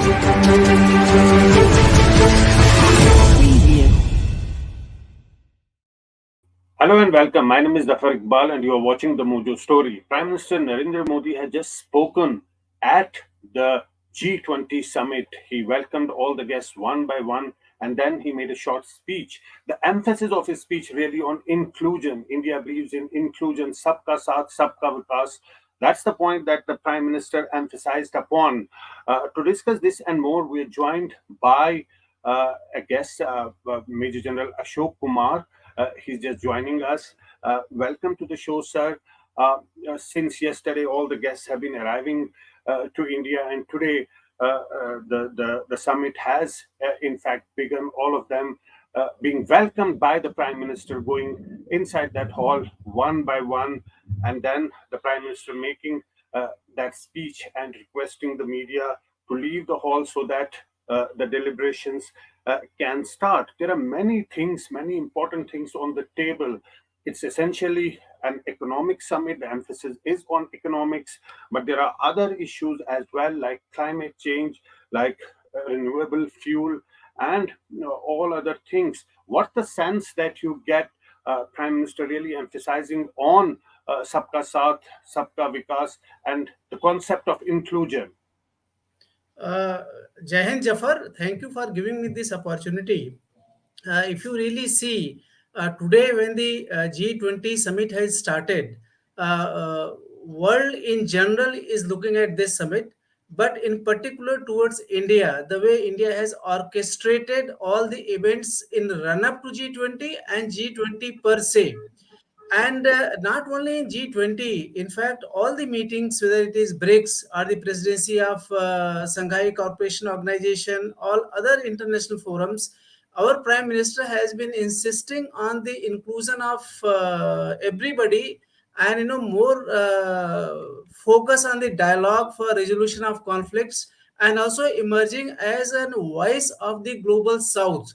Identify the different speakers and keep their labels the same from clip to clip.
Speaker 1: Hello and welcome. My name is Zaffar Iqbal and you are watching the Mojo Story. Prime Minister Narendra Modi had just spoken at the G20 Summit. He welcomed all the guests one by one and then he made a short speech. The emphasis of his speech really on inclusion. India believes in inclusion, sabka saath, sabka vikas. That's the point that the Prime Minister emphasized upon. To discuss this and more, we are joined by a guest, Major General Ashok Kumar. He's just joining us. Welcome to the show, sir. Since yesterday, all the guests have been arriving to India, and today the summit has, in fact, begun. All of them being welcomed by the Prime Minister, going inside that hall one by one, and then the Prime Minister making that speech and requesting the media to leave the hall so that the deliberations can start. There are many things, many important things on the table. It's essentially an economic summit. The emphasis is on economics, but there are other issues as well, like climate change, like renewable fuel, and all other things. What's the sense that you get, Prime Minister really emphasizing on sabka saath, sabka vikas, and the concept of inclusion?
Speaker 2: Jai Hind, Jafar, thank you for giving me this opportunity. If you really see, today when the G20 summit has started, world in general is looking at this summit, but in particular towards India, the way India has orchestrated all the events in run-up to G20 and G20 per se. And not only in G20, in fact, all the meetings, whether it is BRICS or the presidency of Shanghai Cooperation Organization, all other international forums, our Prime Minister has been insisting on the inclusion of everybody, and more focus on the dialogue for resolution of conflicts, and also emerging as a voice of the global South.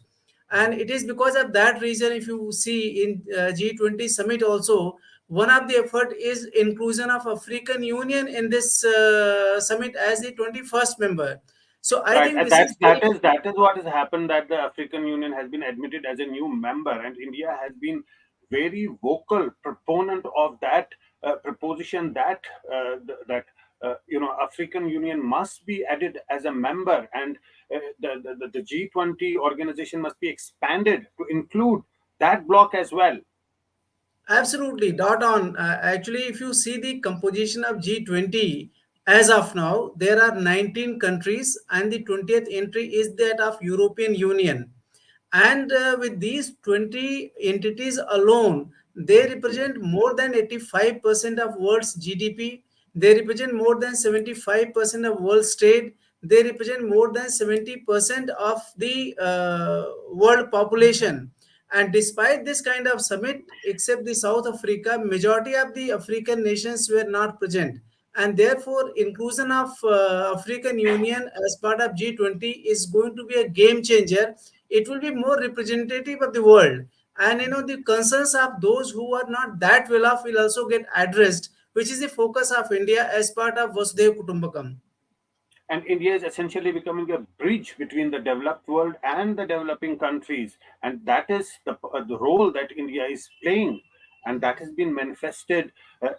Speaker 2: And it is because of that reason, if you see in G20 summit also, one of the effort is inclusion of African Union in this summit as the 21st member. So I
Speaker 1: Right,
Speaker 2: think
Speaker 1: and
Speaker 2: this is very.
Speaker 1: that is what has happened. That the African Union has been admitted as a new member, and India has been very vocal proponent of that proposition that African Union must be added as a member, and the G20 organization must be expanded to include that bloc as well.
Speaker 2: Absolutely, dot on. Actually, if you see the composition of G20, as of now, there are 19 countries, and the 20th entry is that of European Union. And with these 20 entities alone, they represent more than 85% of world's GDP. They represent more than 75% of world's trade. They represent more than 70% of the world population. And despite this kind of summit, except the South Africa, majority of the African nations were not present. And therefore, inclusion of African Union as part of G20 is going to be a game changer. It will be more representative of the world. And the concerns of those who are not that well off will also get addressed, which is the focus of India as part of Vasudhaiva Kutumbakam.
Speaker 1: And India is essentially becoming a bridge between the developed world and the developing countries, and that is the role that India is playing, and that has been manifested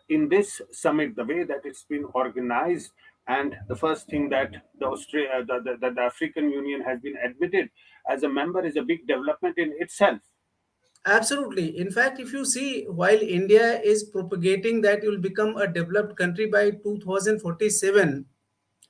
Speaker 1: in this summit, the way that it's been organized. And the first thing that the African Union has been admitted as a member is a big development in itself.
Speaker 2: Absolutely. In fact, if you see, while India is propagating that it will become a developed country by 2047,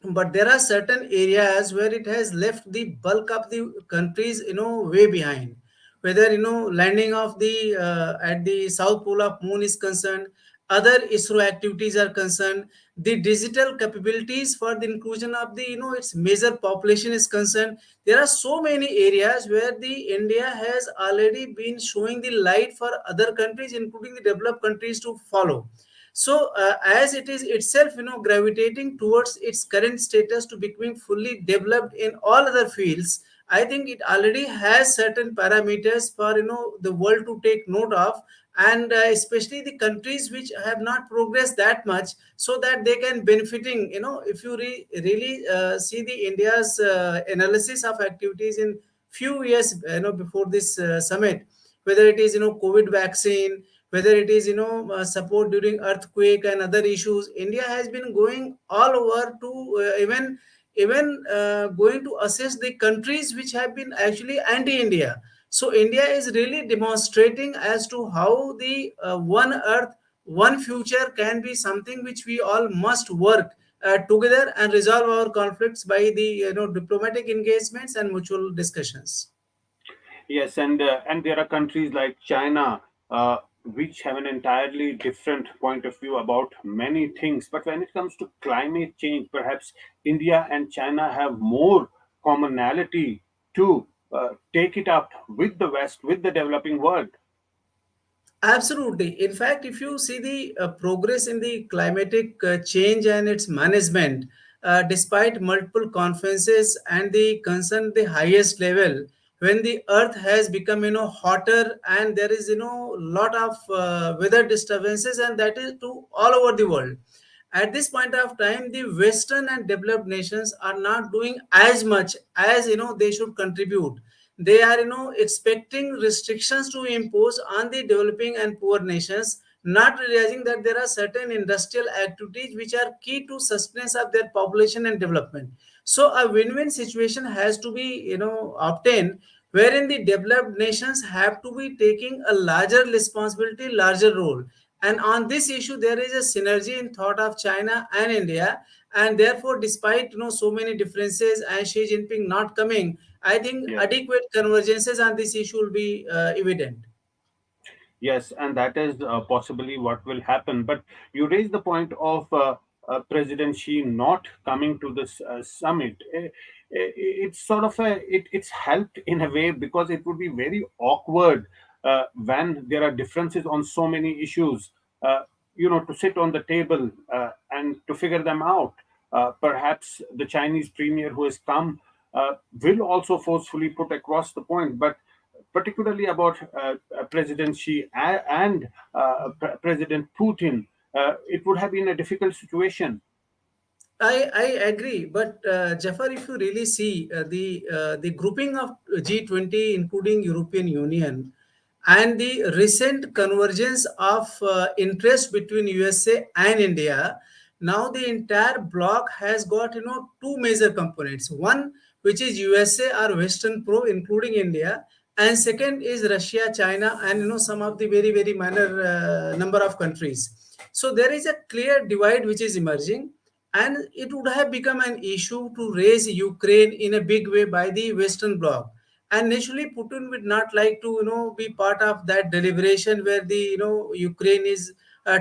Speaker 2: but there are certain areas where it has left the bulk of the countries way behind, whether landing of the at the south pole of moon is concerned, other ISRO activities are concerned, the digital capabilities for the inclusion of the its major population is concerned. There are so many areas where the India has already been showing the light for other countries, including the developed countries, to follow. So, as it is itself, gravitating towards its current status to becoming fully developed in all other fields, I think it already has certain parameters for the world to take note of, and especially the countries which have not progressed that much, so that they can benefiting. If you really see the India's analysis of activities in few years before this summit, whether it is COVID vaccine, whether it is support during earthquake and other issues, India has been going all over to even going to assess the countries which have been actually anti-India. So India is really demonstrating as to how the one earth, one future can be something which we all must work together and resolve our conflicts by the diplomatic engagements and mutual discussions.
Speaker 1: Yes, and there are countries like China, which have an entirely different point of view about many things. But when it comes to climate change, perhaps India and China have more commonality to take it up with the West, with the developing world.
Speaker 2: Absolutely. In fact, if you see the progress in the climatic change and its management, despite multiple conferences and the concern at the highest level, when the Earth has become hotter and there is lot of weather disturbances, and that is to all over the world. At this point of time, the Western and developed nations are not doing as much as they should contribute. They are expecting restrictions to impose on the developing and poor nations, not realizing that there are certain industrial activities which are key to sustenance of their population and development. So a win-win situation has to be obtained, wherein the developed nations have to be taking a larger responsibility, larger role. And on this issue, there is a synergy in thought of China and India. And therefore, despite so many differences and Xi Jinping not coming, I think
Speaker 1: Yeah.
Speaker 2: adequate convergences on this issue will be evident.
Speaker 1: Yes, and that is possibly what will happen. But you raised the point of President Xi not coming to this summit. It's sort of it's helped in a way, because it would be very awkward when there are differences on so many issues. To sit on the table and to figure them out. Perhaps the Chinese premier who has come will also forcefully put across the point, but particularly about President Xi and President Putin, it would have been a difficult situation.
Speaker 2: I agree, but Jafar, if you really see the grouping of G20, including European Union, and the recent convergence of interest between USA and India, now the entire bloc has got two major components. One, which is USA or Western Pro, including India, and second is Russia, China, and some of the very minor number of countries. So there is a clear divide which is emerging, and it would have become an issue to raise Ukraine in a big way by the Western Bloc. And naturally, Putin would not like to, be part of that deliberation where the, Ukraine is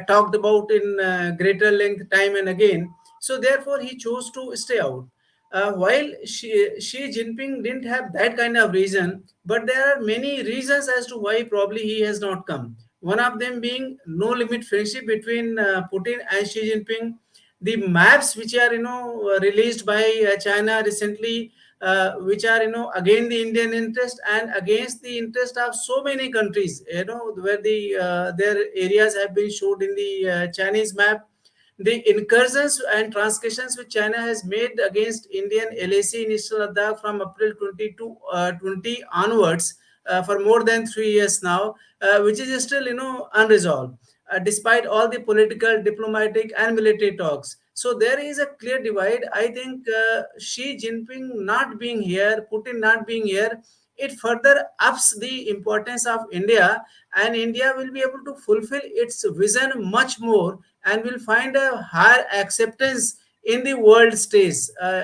Speaker 2: talked about in greater length time and again. So therefore, he chose to stay out. While Xi Jinping didn't have that kind of reason, but there are many reasons as to why probably he has not come. One of them being no limit friendship between Putin and Xi Jinping. The maps which are released by China recently, which are again the Indian interest and against the interest of so many countries, where their areas have been showed in the Chinese map. The incursions and transgressions which China has made against Indian LAC in Eastern Ladakh from April 20 onwards, for more than 3 years now, which is still unresolved, despite all the political, diplomatic, and military talks. So there is a clear divide. I think Xi Jinping not being here, Putin not being here, it further ups the importance of India, and India will be able to fulfill its vision much more and will find a higher acceptance in the world stage,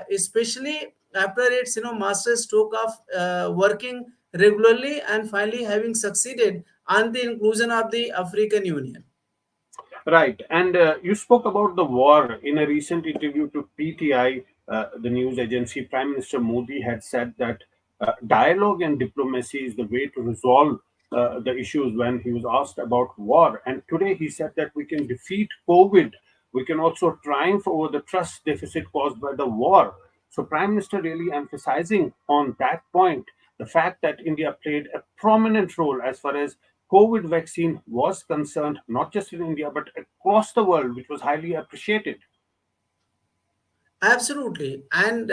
Speaker 2: especially after its master stroke of working regularly and finally having succeeded on the inclusion of the African Union.
Speaker 1: Right. And you spoke about the war in a recent interview to PTI, the news agency. Prime Minister Modi had said that dialogue and diplomacy is the way to resolve the issues when he was asked about war. And today he said that we can defeat COVID. We can also triumph over the trust deficit caused by the war. So, Prime Minister really emphasizing on that point the fact that India played a prominent role as far as COVID vaccine was concerned not just in India but across the world, which was highly appreciated.
Speaker 2: Absolutely. And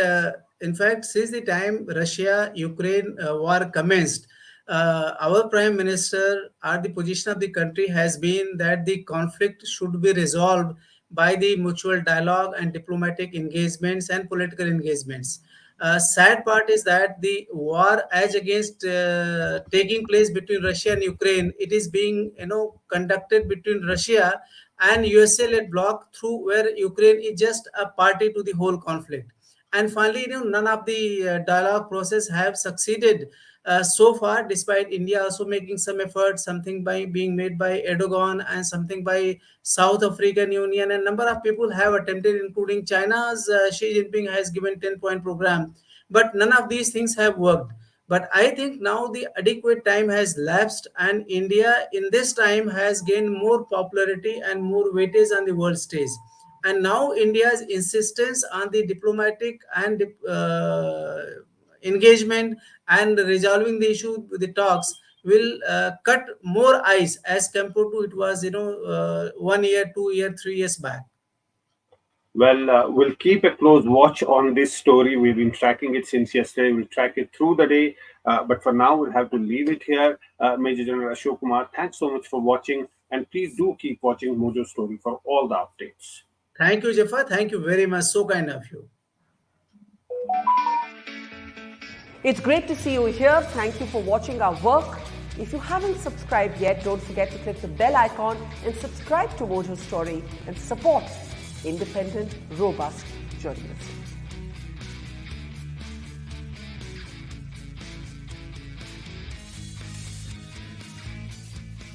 Speaker 2: in fact, since the time Russia Ukraine war commenced, our Prime Minister or the position of the country has been that the conflict should be resolved by the mutual dialogue and diplomatic engagements and political engagements. Sad part is that the war as against taking place between Russia and Ukraine, it is being conducted between Russia and USA led bloc through where Ukraine is just a party to the whole conflict. And finally, none of the dialogue process have succeeded so far, despite India also making some effort, something by being made by Erdogan and something by South African Union. And number of people have attempted, including China's Xi Jinping has given 10-point program, but none of these things have worked. But I think now the adequate time has lapsed, and India in this time has gained more popularity and more weightage on the world stage. And now India's insistence on the diplomatic and engagement and resolving the issue with the talks will cut more ice as compared to it was 1 year, 2 year, 3 years back.
Speaker 1: Well, we'll keep a close watch on this story. We've been tracking it since yesterday. We'll track it through the day. But for now, we'll have to leave it here. Major General Ashok Kumar, thanks so much for watching. And please do keep watching Mojo Story for all the updates.
Speaker 2: Thank you, Jaffa. Thank you very much. So kind of you.
Speaker 3: It's great to see you here. Thank you for watching our work. If you haven't subscribed yet, don't forget to click the bell icon and subscribe to Mojo Story and support independent, robust journalism.